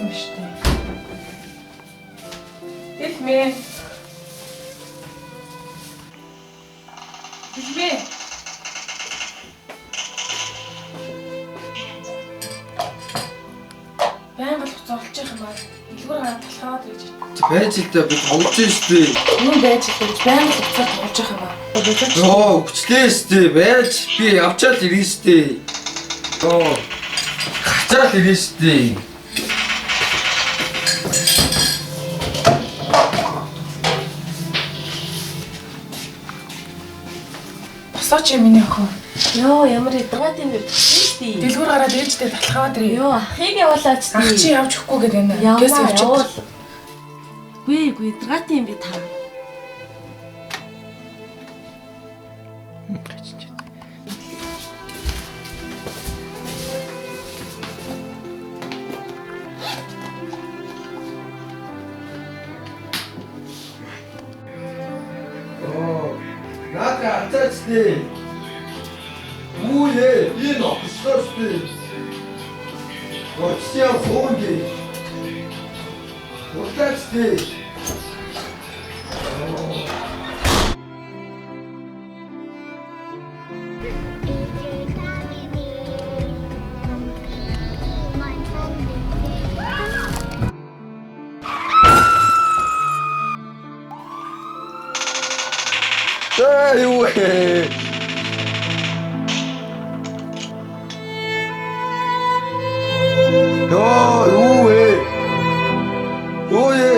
юм шүү дээ. Дэлмээ. Дэлмээ. Баян бол зовлож байх юм байна. Дэлгүүр гараад талхаад гэж. Байж л да би тоглож штэ. Юу байж л гэж баян бол уцаар тоглож байх юм байна. Йоо, хүчлээ штэ. Байж би явчаал ирэн штэ. Йоо. Гачаал ирэн штэ. Босооч юм миний охин. Йоо, ямар ядаргаад юм бэ? Тийш. Дэлгүүр гараад ээлжтэй талхаад ирээ. Йоо, ахыг явуулаач тий. Ах чи явж өгөхгүй гэдэг юм. Гэс явуул. Гүй, ядаргаад юм бэ та? Наака ацаачтэй. Үүе, энэ офсостэй. Очиа хонги. Утачтэй. Юу вэ? Юу вэ?